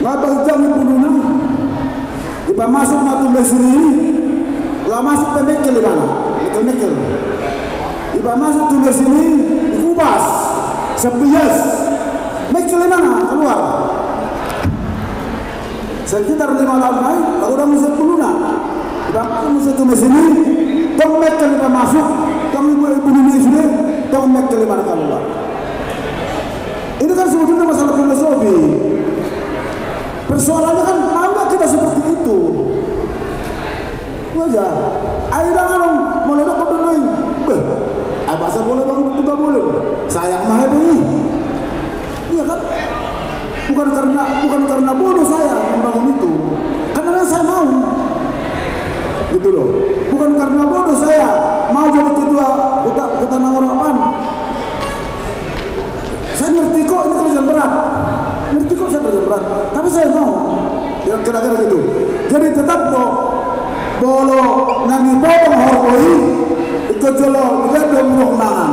Mabang pununa ipa masuk matu mesri la masuk pendek ke mana itu nekel ipa masuk tu mesri kubas sepias mekel mana keluar sekitar 5 tahun lain lalu orang musuh pununa ipa musuh tu mesri tong mekel ipa masuk tong ibu mesri tong mekel mana keluar. Ini kan sebetulnya masalah filosofi. Persoalannya kan mau nggak kita seperti itu? Wajar. Akhirnya kan melodok ke dunia. Bahasa boleh bang, tidak boleh. Sayang mah ini. Iya kan? Bukan karena bodoh saya membangun itu. Karena saya mau. Gitu loh. Bukan karena bodoh saya mau jadi ketua kota Nangoropan. Saya ngerti kok ini kerjaan berat. Ngerti kok saya kerjaan berat. Tapi saya mau. Ya kira-kira gitu. Jadi tetap kok bolo nangi potong horkoi ikut jolo juga belum mangan.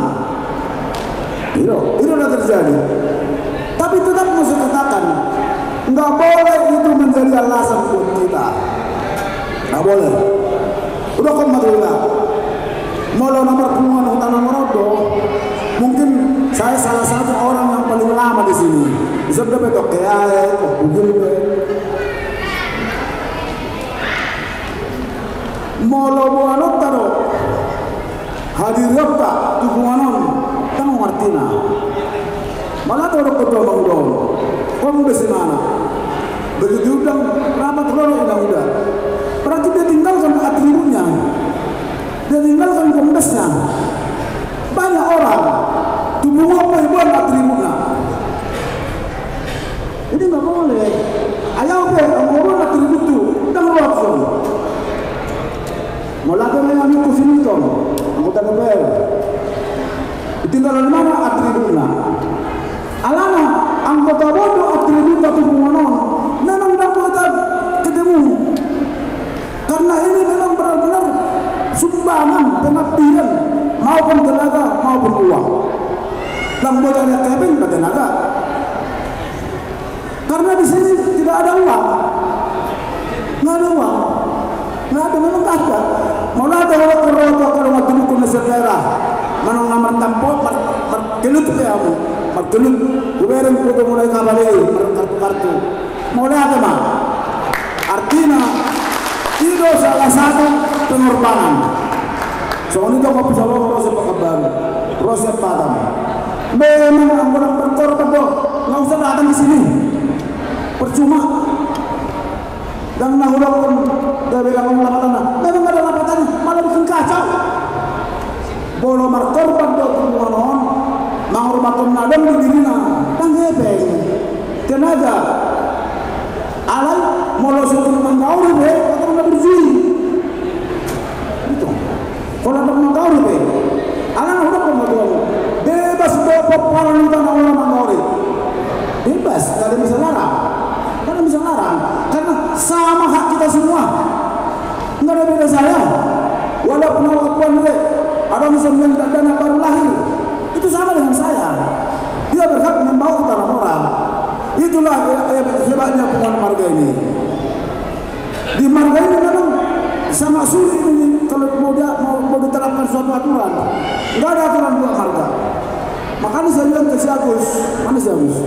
Itu udah terjadi. Tapi tetap mesti katakan nggak boleh itu menjadi alasan buat kita. Nggak boleh. Udah komadullah. Molo nomor puluhan hutan Nangorodo. Mungkin saya salah satu orang yang paling lama di sini. Bisa dapat kayak Google. Molo buanot taro. Hadir apa tubuhanon tang Martina. Malah taro ketua Bangdon. Kamu besi mana? Begitu udah rapat lolo udah. Berarti dia tinggalkan atributnya. Dia tinggalkan kombesnya. Banyak orang tubuh apa ibuan atributnya. Ini nggak boleh. Ayaw be, orang atribut tu, dah luar pun. Mulai dari kami kusini tu, anggota DPR. Tinggal di mana atributnya? Alana anggota bodoh atributnya tubuh mana? Memang dapat ketemu. Karena ini memang benar-benar sumbangan pengabdian maupun tenaga maupun uang. Dan buat ada keping tenaga. Karena di sini tidak ada uang, nggak ada uang, nggak ada memang nggak ada. Mau ada orang kalau mau tunggu ke daerah, mana ngamar tampok, markelut kamu, markelut, kuberin foto mulai kabali, kartu, mau ada mah. Artinya itu salah satu pengorbanan. Soalnya itu nggak bisa lolos proses pekabaran, proses padam. Memang anggota berkorban dong, nggak usah datang di sini. Percuma dan nahurakan dari bilang lapatan memang ada lapatan malah bikin kacau bolo markorban do tumuanon menghormatkan nadam di dirinya dan hebeng tenaga alai molo suku manggauri be atau nggak berjudi itu kalau ada manggauri be alai nahurakan nadam bebas bapak paling tanah orang manggauri bebas nggak ada bisa larang. Karena bisa larang, karena sama hak kita semua. Enggak ada beda saya. Walaupun akuan ada misalnya dana baru lahir, itu sama dengan saya. Dia berhak membawa ke tanah orang. Itulah hebatnya penguatan marga ini. Di marga ini memang sama sulit ini kalau mau diterapkan suatu aturan. Enggak ada aturan buat marga. Makanya saya bilang ke si Agus, mana si Agus?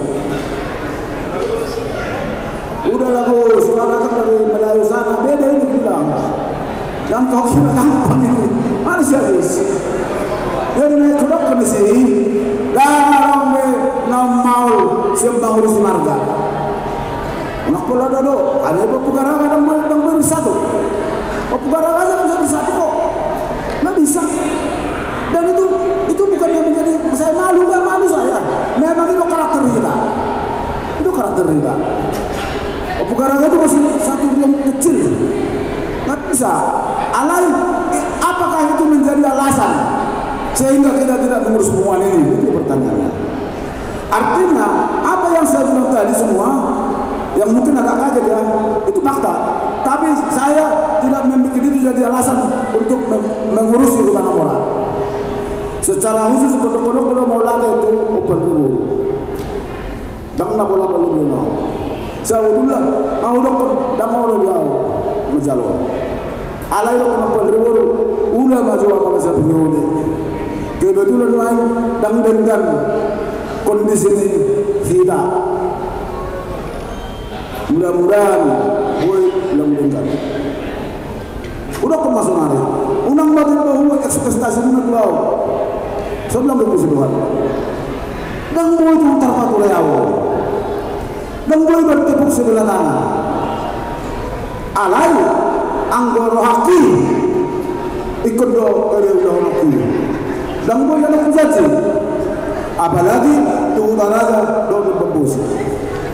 Udah lah Gus, suara kan dari Melayu sana beda ini bilang. Dan kau kira gampang ini, mana sih Gus? Jadi naik kedok ke sini, dan orang mau siapa urus marga. Nak pula dado, ada pegaraga dan beri satu. Pegaraga saja bisa satu kok, nggak bisa. Dan itu bukan yang menjadi saya malu, nggak malu saya. Memang itu karakter kita, itu karakter kita. Pegaraga itu masih satu yang kecil, nggak bisa. Alai, apakah itu menjadi alasan sehingga kita tidak mengurus hubungan ini? Itu pertanyaannya. Artinya apa yang saya bilang tadi semua, yang mungkin agak kaget ya, itu fakta. Tapi saya tidak membuat itu jadi alasan untuk mengurus hubungan orang. Secara khusus kodok-kodok kalau mau lagi itu open dulu. Jangan bola belum. Saudullah mau dokon dan mau jauh menjalur. Alai dokon apa rewol ulah maju apa masa penyude. Kebetulan lain dan dengan kondisi ini kita mudah-mudahan boleh lembengkan. Udah masuk hari. Unang batin bahwa ekspektasi menurut bau sebelum berkesuduhan. Dan boleh tuntar patulai awal. Dan boleh bertepuk sebelah tangan. Alai anggoro haki ikut do udah haki. Dan boleh ada kunjati. Apalagi itu utara do berbus.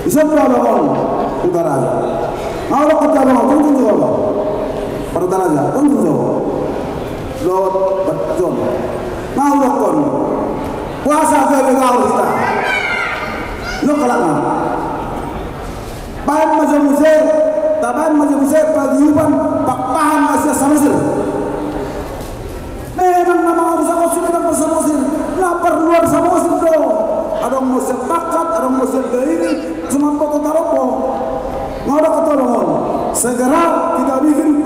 Bisa berapa utara. Kalau kita mau tunggu apa? Pertama aja, tunggu Lord John. Mau dokon. Puasa ke negara kita. Lo kalakna. Bahan macam musik, taban macam musik pagiyuban pakpahan Asia Samosir. Memang nama Abu Samosir dan Samosir. Lapar luar Samosir do. Ada musik takat, ada musik ini, cuma foto taropo. Ngada ketolongan. Segera kita bikin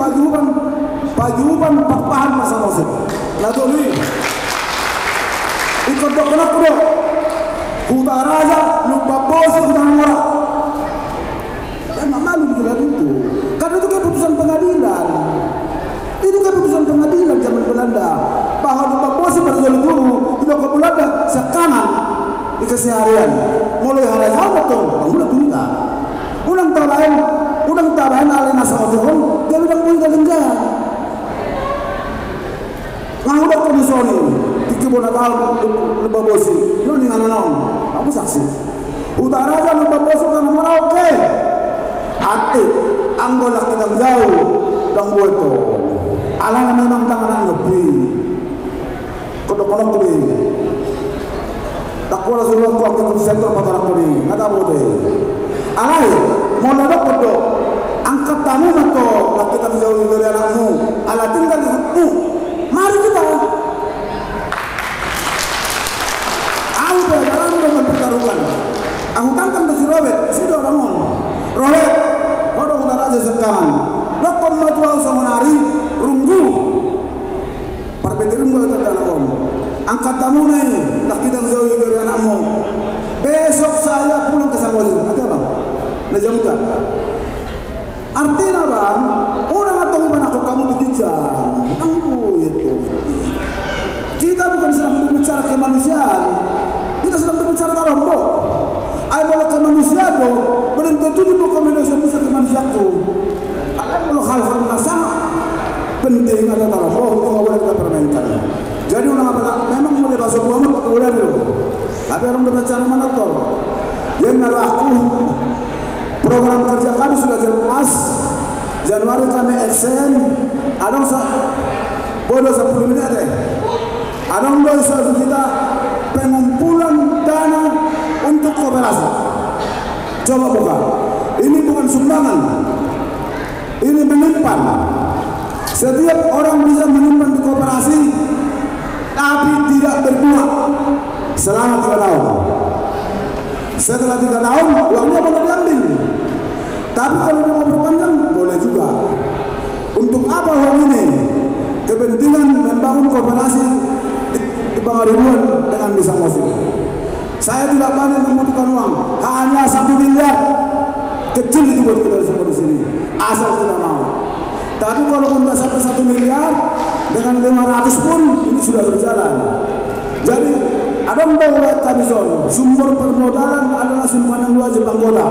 pagiyuban pakpahan Samosir. Lalu ni. Ikut dokter kuda, kuda raja, lupa bos, kuda murah. Dan malu juga itu, karena itu keputusan pengadilan. Itu keputusan pengadilan zaman Belanda. Bahwa lupa bos berjalan dulu, tidak ke Belanda sekanan di keseharian. Mulai hari awal tu, udah tunda. Ulang tahun lain, ulang tahun alina sama Tuhan, dia bilang boleh dengar. Ngau dah kondisoni. Kibona tahu lupa bosi, lu ni nganon, aku saksi. Utara aja lupa bosi kan mana oke. Ati, anggola kita jauh, dang buat tu. Alang memang tangan lebih. Kodok-kodok tu ni. Tak kuala suruh aku aktif sektor patara tu ni, nggak tahu deh. Alai, mau nadok kodok, angkat tamu atau kita jauh dari anakmu, alatin kan ikutmu. Mari kita. Jalan dengan pertarungan. Aku tangkan ke si Robert, sudah bangun. Robert, kau dah utara aja sekarang. Lokon maju sama nari, runggu. Perbedaran gue tak ada om. Angkat tamu nih, tak kita jauh dari anakmu. Besok saya pulang ke Samosir. Ada bang? Najamuka. Artinya bang, orang atau gimana aku kamu dijajah. Anggu itu. Kita bukan sedang berbicara kemanusiaan. Kita sedang berbicara rombok. Ayo bawa ke manusia tu, belum tentu di buku manusia bisa ke manusiaku. Kalau hal-hal masalah penting ada rombok, itu nggak boleh kita permainkan. Jadi orang apa? Memang boleh bahasa Muhammad boleh dulu. Tapi orang berbicara mana tu? Yang aku program kerja kami sudah jelas. Januari kami extend. Ada bodoh 10 menit deh. Ada bodoh kita pengumpulan dana untuk kooperasi. Coba buka. Ini bukan sumbangan. Ini menyimpan. Setiap orang bisa menyimpan di kooperasi, tapi tidak berbuah selama 3 tahun. Setelah 3 tahun, uangnya boleh diambil. Tapi kalau mau berpanjang, boleh juga. Untuk apa uang ini? Kepentingan membangun kooperasi di Pangaribuan dengan bisa musik. Saya tidak pandai membutuhkan uang, hanya 1 miliar kecil itu buat kita semua di sini. Asal tidak mau. Tapi kalau sudah sampai 1 miliar dengan 500 pun ini sudah berjalan. Jadi ada membawa Kabison, sumber permodalan adalah simpanan luar Jepang Gola,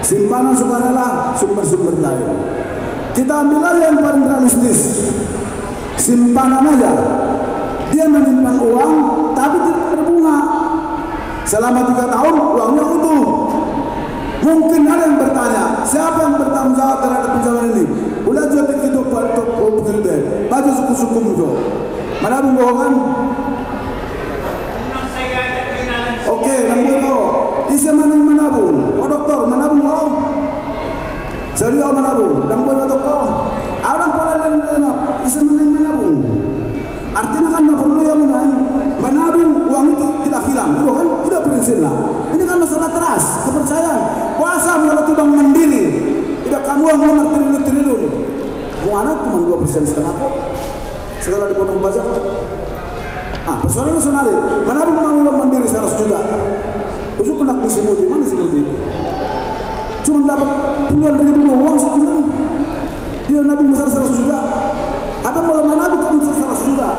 simpanan sukarela, sumber-sumber lain. Kita ambil aja yang paling realistis, simpanan aja. Dia menyimpan uang, tapi tidak berbunga. Selama 3 tahun, uangnya utuh. Mungkin ada yang bertanya, siapa yang bertanggung jawab terhadap pinjaman ini? Udah jadi kita baju suku-suku itu. Mana membohongan? Oke, namanya itu. Isi menabung. Oh dokter, menabung mau? Serius menabung. Namanya dokter. Orang pola lain isi menabung. Artinya kan tak perlu yang menabung uang itu tidak hilang, itu kan tidak prinsip lah. Ini kan masalah keras, kepercayaan. Puasa kalau tidak 2,5% kok. Segala dipotong pajak. Persoalan nasional mana ada uang mandiri 100 juta. Usul kena kusi mudi, mana si mudi? Cuma dapat puluhan ribu uang sebulan. Dia nabi besar 100 juta. Ada malam nabi kan besar 100 juta.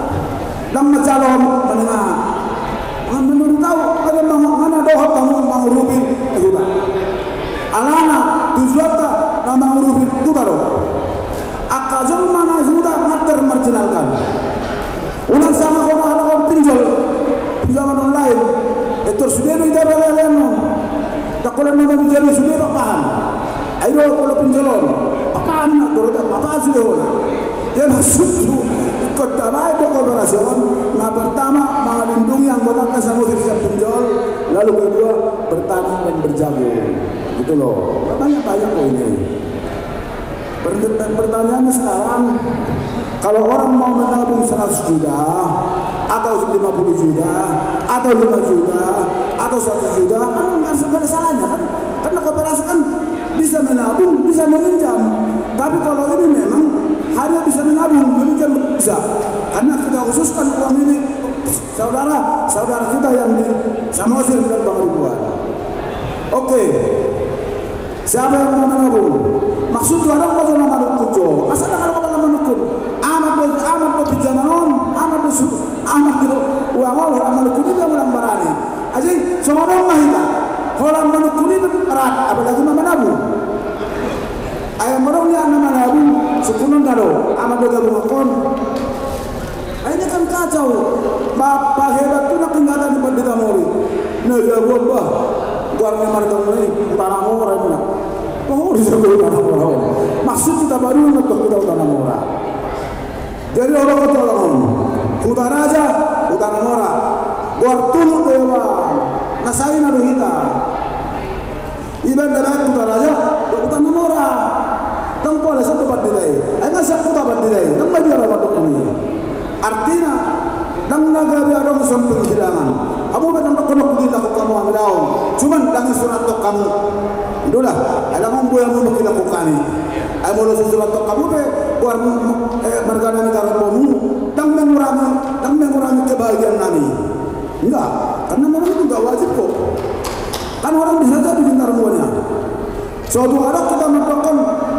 Dan macalom menengah. Menurut tahu ada mana doa kamu mau rubi juga. Alana tujuata nama rubi itu baru. Akazul mana sudah mater marginalkan. Ulang sama orang pinjol pinjaman online. Itu sudah tidak ada tak kalau nama menjadi sudah apaan? Ayo kalau pinjolon apaan nak turut apa sudah? Dia masuk ikut damai kolaborasi. Nah pertama melindungi anggota kesamudri pinjol, lalu kedua bertani dan berjagung. Gitu loh. Banyak kok ini. Pertanyaannya sekarang, kalau orang mau menabung 100 juta atau 50 juta atau 5 juta atau 1 juta kan nggak ada salahnya kan? Karena koperasi kan bisa menabung, bisa meminjam. Tapi kalau ini memang hanya bisa menabung, meminjam bisa. Karena kita khususkan uang ini saudara kita yang di Samosir dan Bang Ribuan. Oke. Siapa yang mau menabung? Maksud orang mau nama kujo. Asal kalau kalau menukun, amat pinjaman, amat gitu. Uang Allah amal kuni dia ulang barani. Aja semua orang mahita. Kalau menukun itu erat, apalagi menabung. Ayam orang yang menabung, sekunun daro, amat bergabung akon. Ini kan kacau. Bapak hebat tu nak tinggal di Pandita Mori. Negara buah. Buat memang ini tanah murah ini. Oh, disebut tanah murah. Maksud kita baru untuk kita tanah murah. Jadi orang kata orang, hutan aja, hutan murah. Buat tulu dewa, nasain adu kita. Iban dalam hutan aja, hutan murah. Tanpa ada satu bat dilai. Enggak satu bat dilai. Tanpa dia rapat ini. Artinya, nang nagari orang sampai kehilangan. Kamu benar kono kita kamu ambil daun. Cuman dengan surat tok kamu. Itulah, ada ngomong yang mau kita lakukan. Ay mo surat tok kamu be, buat mergana negara kamu, tang mengurangi kebahagiaan kami. Enggak, karena memang itu enggak wajib kok. Kan orang bisa saja bikin tarmuannya. Suatu hari kita melakukan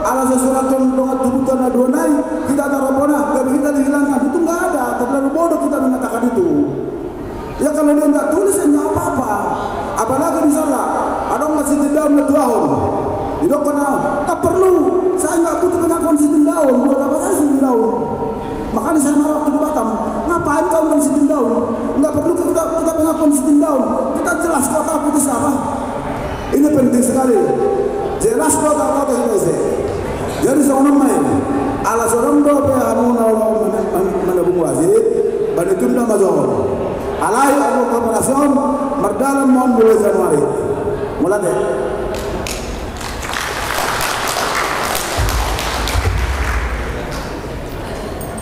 ala sesuatu dengan tubuhan adonai, kita tarabona, tapi kita dihilangkan itu enggak ada. Terlalu bodoh kita mengatakan itu. Ya kalau dia enggak tulis enggak apa-apa. Apalagi di sana ada masih dendam 2 tahun. Itu kena tak perlu. Saya enggak butuh pengakuan sistem daun. Buat apa saya sistem daun? Makanya saya marah waktu di Batam. Ngapain kau dengan sistem daun? Enggak perlu kita pengakuan sistem daun. Kita jelas kota putus apa. Ini penting sekali. Jelas kota Indonesia. Jadi seorang main. Ala seorang doa kamu mau menabung wajib. Banitunda mazon. Alai aku korporasi merdalam mau mulai Januari. Mulai deh.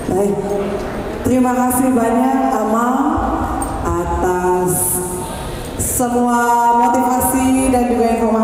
Baik, terima kasih banyak Amam atas semua motivasi dan juga informasi.